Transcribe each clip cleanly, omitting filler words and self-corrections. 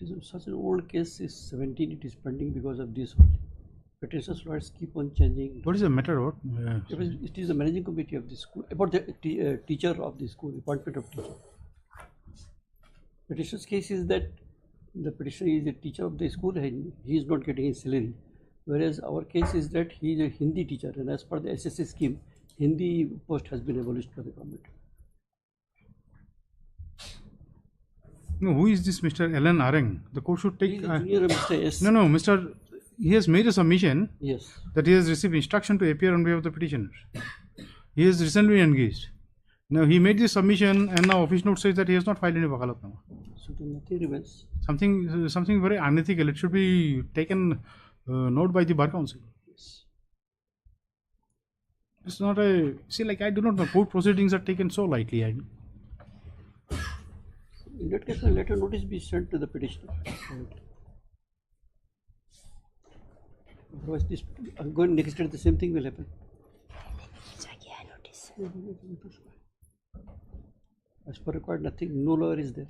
It is such an old case is 17. It is pending because of this only. Petitioners lawyers keep on changing. What is the matter about? It is the managing committee of the school about the teacher of the school, appointment of teacher. Petitioner's case is that the petitioner is a teacher of the school and he is not getting his salary, whereas our case is that he is a Hindi teacher, and as per the SSC scheme, Hindi post has been abolished by the government. No, who is this Mr. Alan Areng? The court should take. He is a junior Mr. S. No, Mr. He has made a submission. Yes. That he has received instruction to appear on behalf of the petitioner. He has recently engaged. Now he made this submission, and now office note says that he has not filed any wakalatnama. So then nothing remains. Something very unethical. It should be taken note by the bar council. Yes. It's not a like I do not know. Court proceedings are taken so lightly. In that case, a letter notice be sent to the petitioner. Otherwise, this going next day, the same thing will happen. As per required, nothing, no lawyer is there.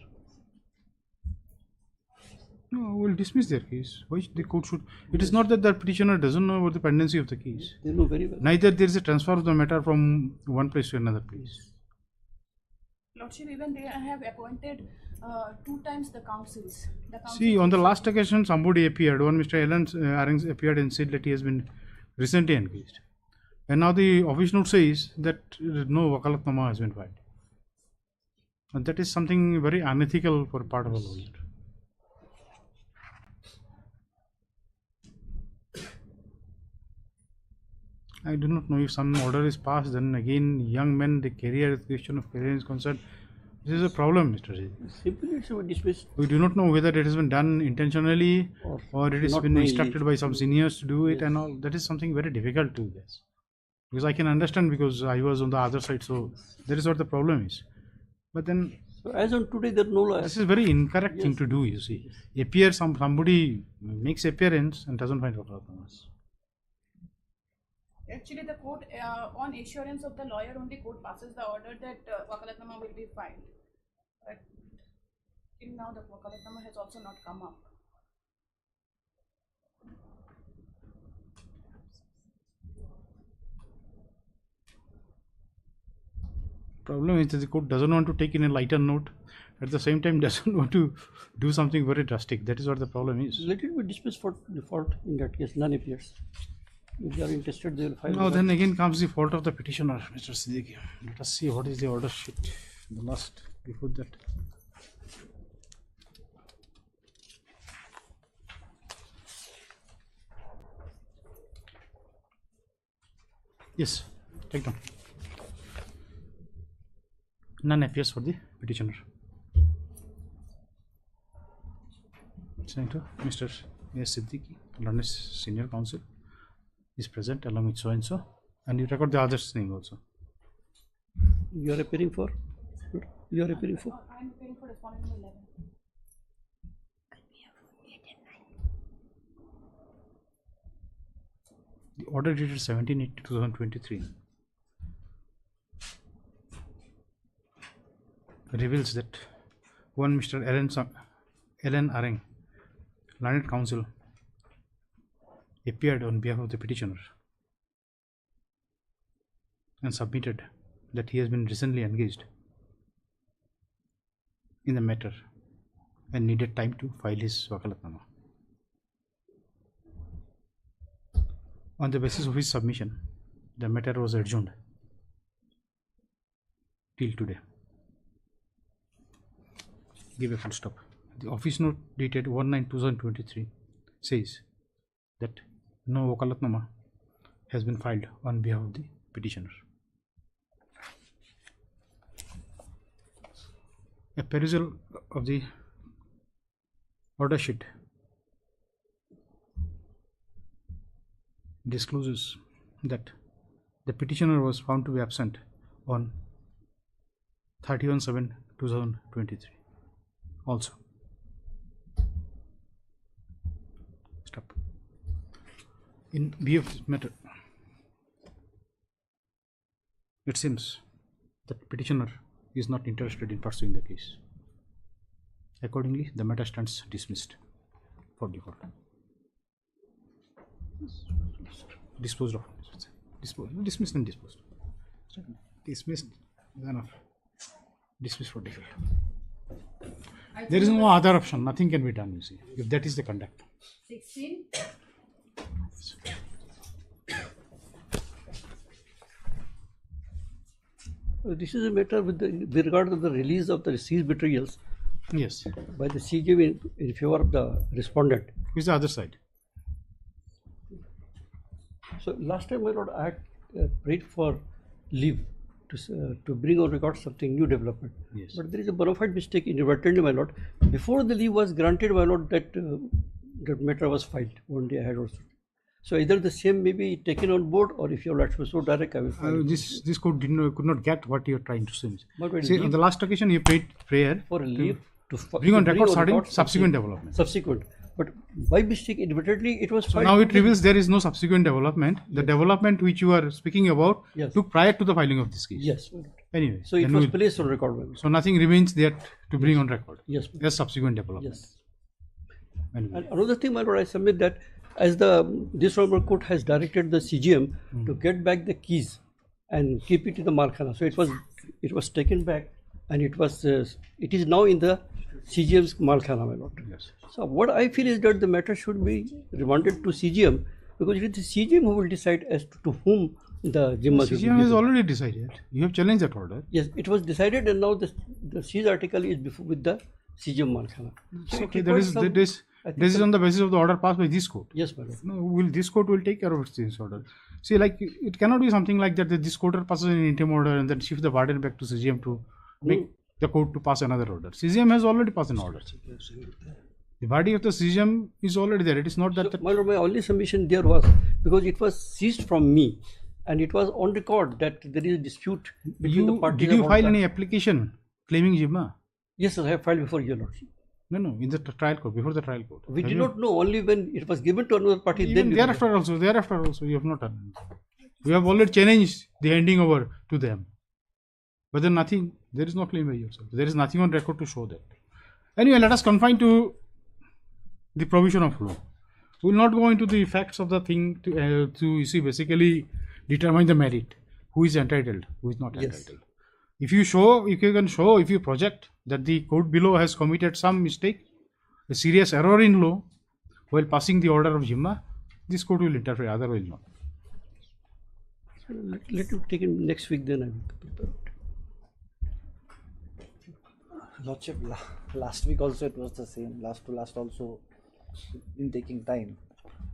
No, we'll dismiss their case. Why the court should? It is not that the petitioner doesn't know about the pendency of the case. They know very well. Neither there is a transfer of the matter from one place to another place. Lordship, even they have appointed 2 times the councils. See, on the last occasion, somebody appeared. One Mr. Alan Arens appeared and said that he has been recently engaged. And now the office note says that no wakalatnama has been filed. And that is something very unethical for part of a lawyer. I do not know if some order is passed, then again, young men, the question of career is concerned. This is a problem, Mr. J. Simply it should be dismissed. We do not know whether it has been done intentionally or it has been instructed by some seniors to do it and all. That is something very difficult to guess. Because I can understand because I was on the other side, so that is what the problem is. But then, so as on today, there are no lawyers. This is very incorrect thing to do, you see. Appear, somebody makes appearance and doesn't find wakalatnamas. Actually, the court, on assurance of the lawyer, only court passes the order that wakalatnama will be filed. But till now, the wakalatnama has also not come up. Problem is that the court doesn't want to take in a lighter note. At the same time, doesn't want to do something very drastic. That is what the problem is. Let it be dismissed for default in that case. None appears. If they are interested, they will file. Now, then again comes the fault of the petitioner, Mr. Siddiqui. Let us see what is the order sheet. The last before that. Yes, take down. None appears for the petitioner. Senator, Mr. S. Siddiqui, London Senior Counsel, is present along with so and so, and you record the other's name also. You are appearing for? You are appearing for? I am appearing for respondent number 11. The order dated 17/8/2023 reveals that one Mr. Alan Areng, Learned Counsel, appeared on behalf of the petitioner and submitted that he has been recently engaged in the matter and needed time to file his wakalatnama. On the basis of his submission, the matter was adjourned till today. Give a full stop. The office note dated 1/9/2023 says that no wakalatnama has been filed on behalf of the petitioner. A perusal of the order sheet discloses that the petitioner was found to be absent on 31/7/2023 also. Stop. In view of this matter, it seems that petitioner is not interested in pursuing the case. Accordingly, the matter stands dismissed for the court. Disposed of. Dismissed and disposed. Dismissed is enough. Dismissed for default. There is no other option. Nothing can be done, you see, if that is the conduct. 16. This is a matter with regard to the release of the seized materials Yes. by the CJM in favor of the respondent. Who is the other side? So last time, my lord, I had prayed for leave to bring on record something new development. Yes. But there is a bona fide mistake inadvertently, my lord. Before the leave was granted, my lord, that matter was filed one day ahead also. So either the same may be taken on board, or if you are so direct, I will file. This court could not get what you are trying to say. But See, on the last occasion, you prayed prayer for a leave to bring on record certain something subsequent development. Subsequent. But by mistake, inadvertently, it was So filed. now it reveals there is no subsequent development. The development which you are speaking about Yes. took prior to the filing of this case. Yes, my lord. Anyway, So it then was we'll- placed on record, my lord. so nothing remains there to bring on record. Yes, my lord. As subsequent development. Yes. Anyway. And another thing, my lord, I submit that as this honorable court has directed the CGM to get back the keys and keep it in the Malkhana. So it was taken back, and it is now in the CGM's Malkhana, my lord. Yes. So what I feel is that the matter should be remanded to CGM, because it is the CGM who will decide as to whom the Zimma should be CGM has given. already decided. You have challenged that order. Yes, it was decided, and now the seized article is with the CGM Malkhana. So it Okay, requires some- I think this is some- on the basis of the order passed by this court. Yes, my lord. No, this court will take care of this order. See, like it cannot be something like that this court passes an interim order and then shift the burden back to CGM to make the court to pass another order. CGM has already passed an order. The verdict of the CGM is already there. It is not that. My lord, my only submission there was because it was seized from me, and it was on record that there is a dispute between the parties. Did you about file the- any application claiming Jimma? Yes, sir, I have filed before your lordship. No, in the trial court, before the trial court. We Have did you- not know, only when it was given to another party. Even Then we thereafter also, you have not done. You have already challenged the handing over to them. But then nothing, there is no claim by yourself. There is nothing on record to show that. Anyway, let us confine to the provision of law. We will not go into the facts of the thing to you see, basically determine the merit. Who is entitled, who is not Yes. entitled. If you can show, if you project that the court below has committed some mistake, a serious error in law, while passing the order of Jimma, this court will interfere, otherwise not. let you take it next week, then I will prepare it. Lordship, last week also it was the same. Last to last also been taking time.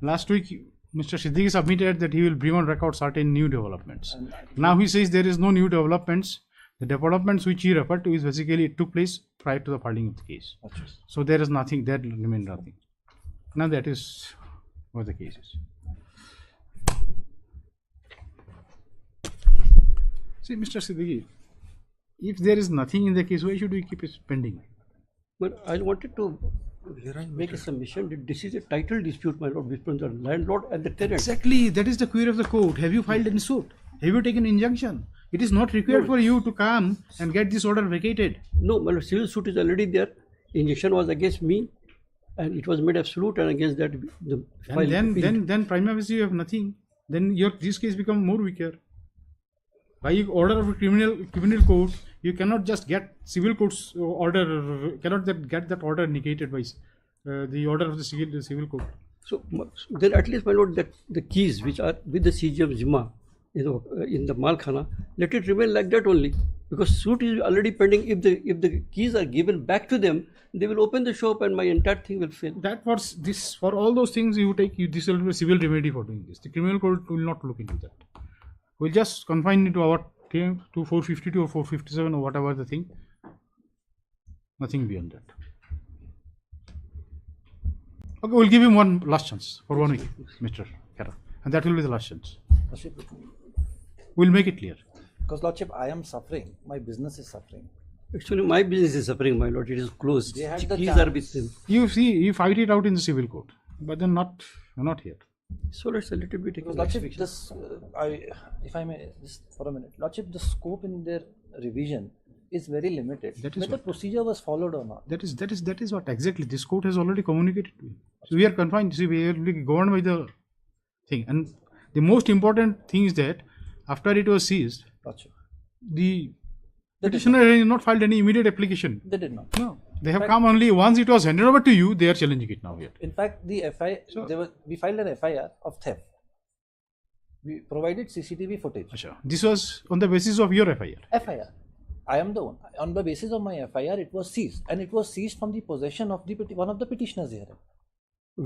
Last week, Mr. Siddiqui submitted that he will bring on record certain new developments. And Now he says there is no new developments. The developments which he referred to is basically it took place prior to the filing of the case. So there is nothing, there remained nothing. Now that is what the case is. See, Mr. Siddiqui, if there is nothing in the case, why should we keep it pending? But I wanted to make a submission that this is a title dispute, my lord, between the landlord and the tenant. Exactly, that is the query of the court. Have you filed any suit? Have you taken injunction? It is not required for you to come and get this order vacated. No, my lord, civil suit is already there. Injunction was against me, and it was made absolute, and against that the file. And then prima facie you have nothing. Then this case become more weaker. By order of a criminal court, you cannot just get civil court's order. Cannot get that order negated by the order of the civil court. So then at least, my lord, that the keys which are with the CGM Zimma, in the Malkhana, let it remain like that only, because suit is already pending. If the keys are given back to them, they will open the shop and my entire thing will fail. That for all those things this will be a civil remedy for doing this. The criminal court will not look into that. We'll just confine it to our claim to 452 or 457 or whatever the thing. Nothing beyond that. Okay, we'll give him one last chance for 1 week, Mr. Kara, and that will be the last chance. Lordship, We'll make it clear. because Lordship, I am suffering. My business is suffering. Actually, my business is suffering, my lord. It is closed. They had the Keys chance. are with them. You fight it out in the civil court, but then not here. So let's a little bit. Because Lordship, this, if I may, just for a minute, Lordship, the scope in their revision is very limited. That is Whether what- procedure was followed or not. That is what exactly this court has already communicated to you. So we are confined. See, we are governed by the thing, and the most important thing is that after it was seized, Gotcha. the They did petitioner has not filed any immediate application. They did not. No, they have come only once it was handed over to you. They are challenging it now yet. In fact, the we filed an FIR of theft. We provided CCTV footage. Achha. This was on the basis of your FIR. FIR. I am the one. On the basis of my FIR, it was seized, and it was seized from the possession of the one of the petitioners here.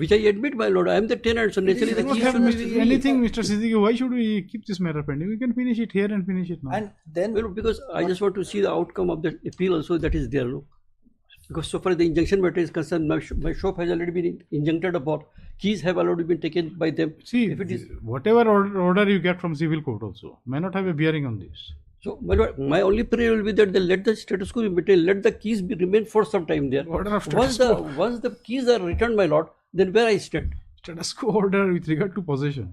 Which I admit, my lord, I am the tenant, so naturally We the don't key have should be with me. anything, Mr. Siddiqui. Why should we keep this matter pending? We can finish it here and finish it now. And then Well, because I just want to see the outcome of the appeal also that is there. No? Because so far as the injunction matter is concerned, my shop has already been injuncted upon. Keys have already been taken by them. See, if it is whatever order you get from civil court also may not have a bearing on this. so, my lord, my only prayer will be that they let the status quo be maintained, let the keys be remain for some time there. Order of Once status once the keys are returned, my lord, then where I stand. Status quo order with regard to possession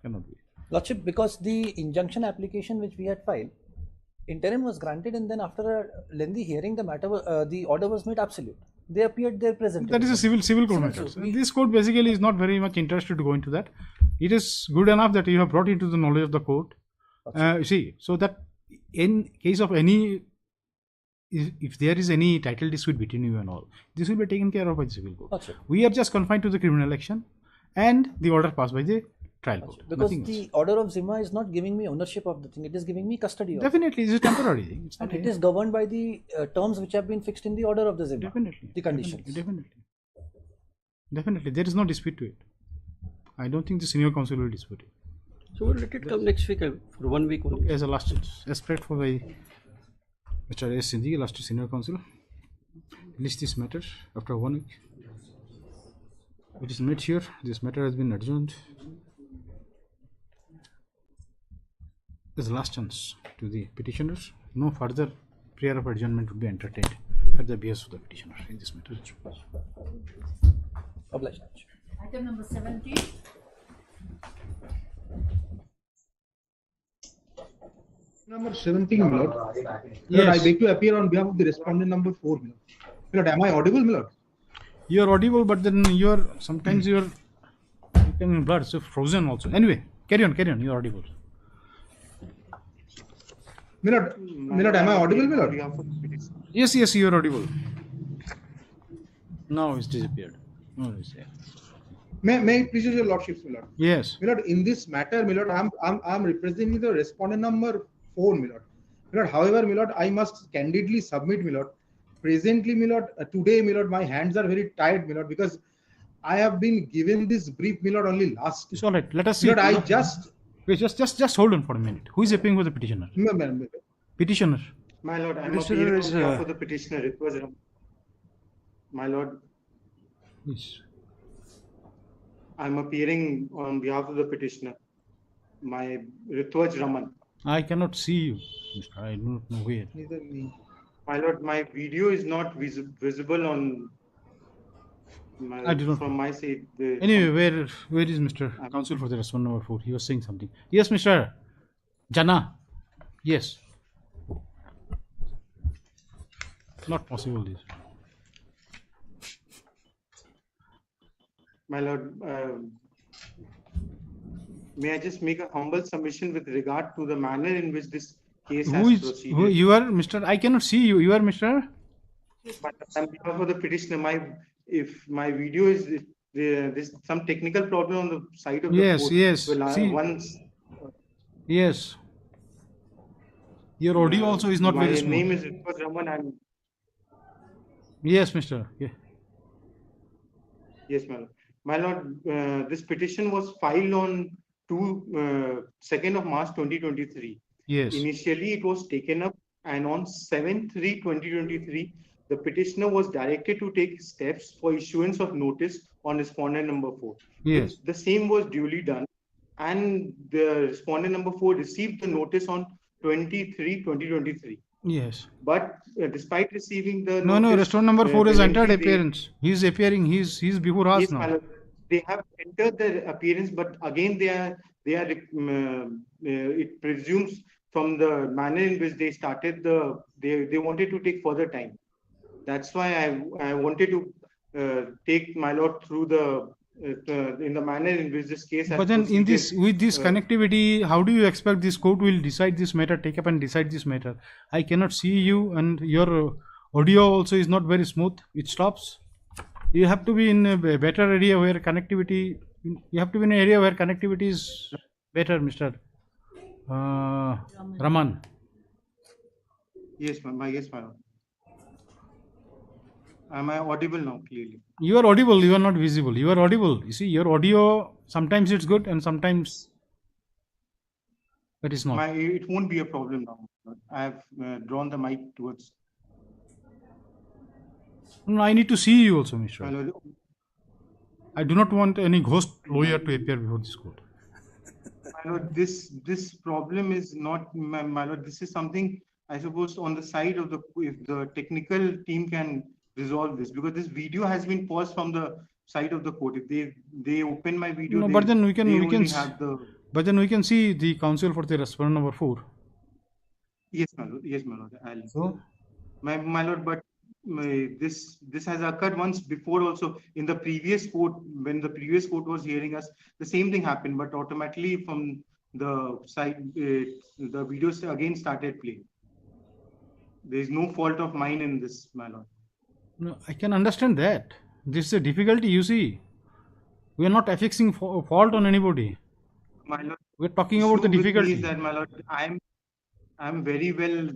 cannot be. Lordship, because the injunction application which we had filed, interim was granted, and then after a lengthy hearing, the order was made absolute. They appeared there present. That is a civil court matter. suit. And this court basically is not very much interested to go into that. It is good enough that you have brought into the knowledge of the court. See, so that in case of any, if there is any title dispute between you and all, this will be taken care of by the civil court. Gotcha. We are just confined to the criminal action and the order passed by the trial court. Because Nothing the else. order of Zimma is not giving me ownership of the thing; it is giving me custody of it. Definitely, it's a temporary thing. It's not And it is governed by the terms which have been fixed in the order of the Zimma. Definitely. The conditions. Definitely. There is no dispute to it. I don't think the senior counsel will dispute it. So we'll let it come next week for 1 week only. As a last, as prayed for by Mr. S. Sindhi, last senior counsel, list this matter after 1 week. It is made here. This matter has been adjourned. As a last chance to the petitioners, no further prayer of adjournment would be entertained at the behest of the petitioner in this matter. Obliged. Item number 17. Number 17, my lord. Yes. I beg to appear on behalf of the respondent number 4, my lord. My lord, am I audible, my lord? You are audible, but then sometimes you can blur, so frozen also. Anyway, carry on, you are audible. My lord, am I audible, my lord? Yes, you are audible. Now it's disappeared. No, it's there. May it please your lordships, my lord. Yes. My lord, in this matter, my lord, I'm representing the respondent number 4, my lord. My lord, however, my lord, I must candidly submit, my lord. Presently, my lord, today, my lord, my hands are very tired, my lord, because I have been given this brief, my lord, only last. It's all right. Let us see. My lord, I just. Wait, just hold on for a minute. Who is appearing for the petitioner? Petitioner. My lord, I'm Petitioner appealing is, on behalf of the petitioner. It was my lord, Yes. I'm appearing on behalf of the petitioner. My Ritwaj Raman. I cannot see you, mister. I do not know where. Neither me. My lord, my video is not visible on I do not from my side. Anyway, where is Mr. Counsel for the respondent number 4? He was saying something. Yes, Mr. Jana. Yes. Not possible this. My lord, may I just make a humble submission with regard to the manner in which this case has proceeded? You are Mr. I cannot see you. You are Mr. But on behalf of the petitioner, if my video is there's some technical problem on the side of the Yes, court. yes. Well, See. once Yes. Your audio also is not my very smooth. name is Ritwaj Raman. I'm Yes, Mr. Yeah. yes, my lord. My lord, this petition was filed on 2nd of March 2023. Yes. Initially, it was taken up, and on 7/3/2023, the petitioner was directed to take steps for issuance of notice on respondent number 4. Yes. The same was duly done, and the respondent number 4 received the notice on 23/2023. Yes. But despite receiving the No, notice, restaurant number 4 has entered presently they- appearance. He is appearing. He's before us Yes, now. my lord. They have entered the appearance, but again they are it presumes from the manner in which they started they wanted to take further time. That's why I wanted to take my lord through in the manner in which this case has But then in this, proceeded. with this connectivity, how do you expect this court will decide this matter, take up and decide this matter? I cannot see you, and your audio also is not very smooth. It stops. You have to be in a better area where connectivity. You have to be in an area where connectivity is better, Mr. Raman. Yes, my lord. Am I audible now clearly? You are audible. You are not visible. You are audible. You see, your audio sometimes it's good and sometimes it is not. It won't be a problem now. I have drawn the mic towards. No, I need to see you also, Mr. My lord, I do not want any ghost lawyer to appear before this court. my lord, this problem is not my lord. This is something I suppose on the side of if the technical team can resolve this, because this video has been paused from the side of the court. If they open my video, No, but then we can have the. But then we can see the counsel for the respondent number 4. Yes, my lord. Yes, my lord. So, my lord, but this has occurred once before also in the previous court. When the previous court was hearing us, the same thing happened, but automatically from the side the videos again started playing. There is no fault of mine in this, my lord. no, I can understand that. This is a difficulty, you see. We are not affixing fault on anybody. My lord, We are talking about the issue with me difficulty. is that, my lord, I'm very well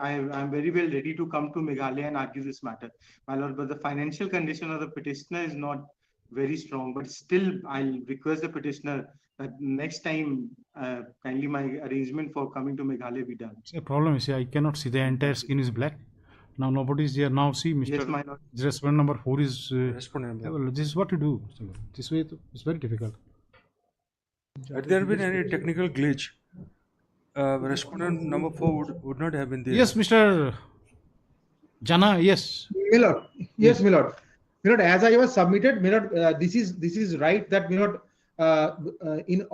I'm very well ready to come to Meghalaya and argue this matter, my lord. But the financial condition of the petitioner is not very strong. But still, I'll request the petitioner that next time kindly my arrangement for coming to Meghalaya be done. It's a problem, you see. I cannot see. The entire skin is black. Now nobody is there. Now see, Mr. Yes, my lord. The respondent number 4 is. Respondent number. Well, this is what to do. This way, it's very difficult. Had there been any technical glitch, respondent number 4 would not have been there. Yes, Mr. Jana. Yes. Milord, yes, Milord. Milord, as I was submitted, Milord, this is right that Milord, in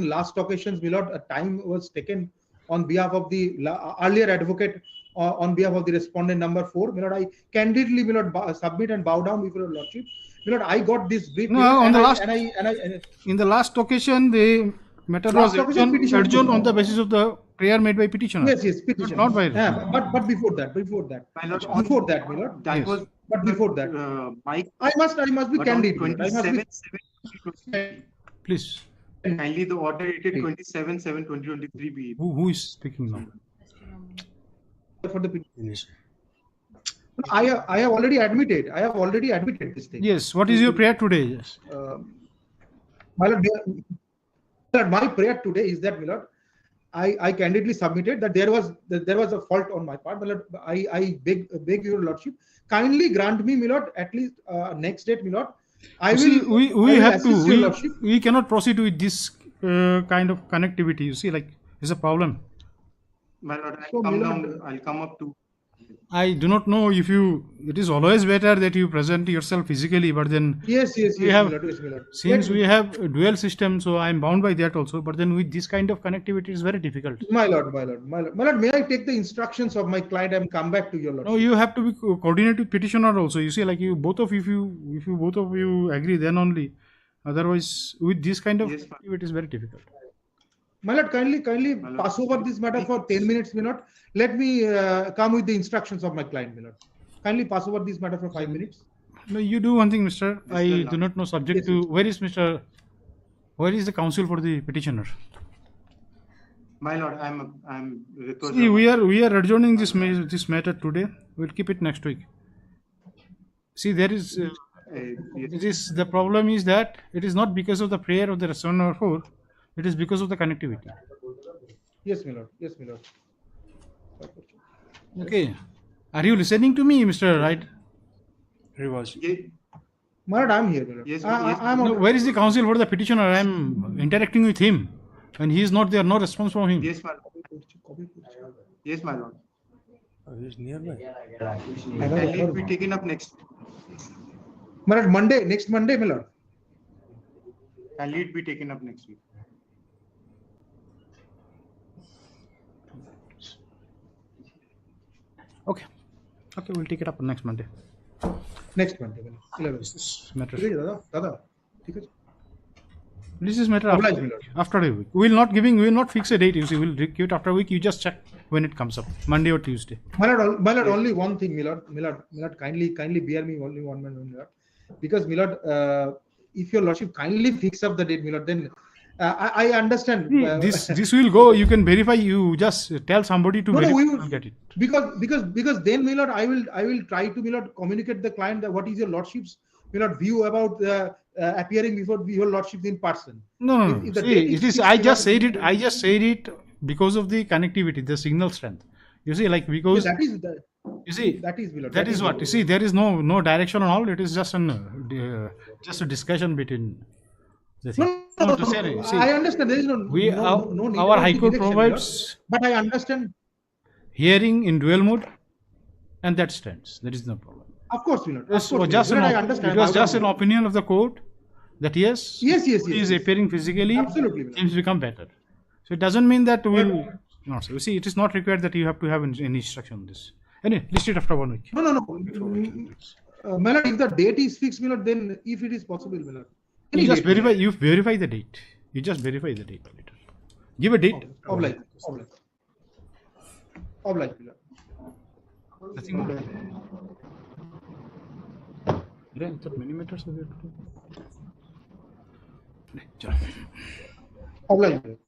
last occasions, Milord, a time was taken on behalf of the earlier advocate on behalf of the respondent number 4. Milord, I candidly, Milord, submit and bow down before your lordship. Milord, I got this brief. No, on the last, in the last occasion, the matter was adjourned on the basis of the prayer made by petitioner. Yes, petitioner. Not by. But before that, My lord, before that, Milord. That Yes. was. But before that, I must be candid. Milord. I must be 27/7/2023. Please. Kindly the order dated 27/7/2023 be. Who is speaking now? for the Yes. I have already admitted. This thing. Yes. What is your prayer today? Yes. My lord, my prayer today is that, my lord, I candidly submitted that there was a fault on my part. My lord, I beg your lordship, kindly grant me, my lord, at least next date, my lord. We cannot proceed with this kind of connectivity. You see, like, it's a problem. My lord, So, my lord, I'll come up to. I do not know if it is always better that you present yourself physically, but then yes, we have, my lord. since we have a dual system, so I am bound by that also. But then with this kind of connectivity, it's very difficult. My lord, may I take the instructions of my client and come back to your lordship? No, you have to be coordinated with petitioner also. You see, like, if both of you agree, then only. Otherwise, with this kind of connectivity, it is very difficult. My lord, kindly pass over this matter for 10 minutes, my lord. Let me come with the instructions of my client, my lord. Kindly pass over this matter for 5 minutes. No, you do one thing, Mister. I do not know subject Yes, to where is the counsel for the petitioner? My lord, I'm requesting. See, we are adjourning this matter today. We'll keep it next week. See, there is Yes. the problem is that it is not because of the prayer of the respondent number 4. It is because of the connectivity. Yes, my lord. Okay. Are you listening to me, Mr. Right? Rivas. My lord, I'm here, my lord. Yes, I'm No, on. where is the counsel for the petitioner? I am interacting with him. When he is not there, no response from him. Yes, my lord. Yes, my lord. He is nearby. Kindly it be taken up next. My lord, next Monday, my lord. Kindly it be taken up next week. Okay. Okay, we'll take it up next Monday. Next Monday, 11. This matter. ঠিক আছে দাদা ঠিক আছে This is matter Obliged, my lord. after a week. We will not fix a date. You see, we'll give it after a week. You just check when it comes up, Monday or Tuesday. My lord, only one thing, my lord, kindly bear me only 1 minute, my lord. Because, my lord, if your lordship kindly fix up the date, my lord, then I understand. This will go. You can verify. You just tell somebody to No, verify. we You will will get it. because then, my lord, I will try to, my lord, communicate the client that what is your lordship's, my lord, view about appearing before your lordship in person. No. If the See, date it is. fixed, I my just lord, said it. I just said it because of the connectivity, the signal strength. You see, like because that is the. you see That is, my lord. that is what you see. There is no direction and all. It is just just a discussion between the thing. No, To say, see, I understand. There is no we no, our, no need our about High the Court election, my lord. provides But I understand. hearing in dual mode, and that stands. There is no problem. Of course, my lord. Of This course, was my just lord. an I understand. it was just an opinion of the court that yes, Yes, he is yes. appearing physically, Absolutely, my lord. things become better. So it doesn't mean that we'll not. So you see, it is not required that you have to have any instruction on this. Anyway, list it after 1 week. No. My lord, if the date is fixed, my lord, then if it is possible, my lord. You just date, my verify. lord. You verify the date. You just verify the date later. Give a date. Oblige, my lord. Nothing more. Yeah, I thought many matters were there to do. Oblige, my lord.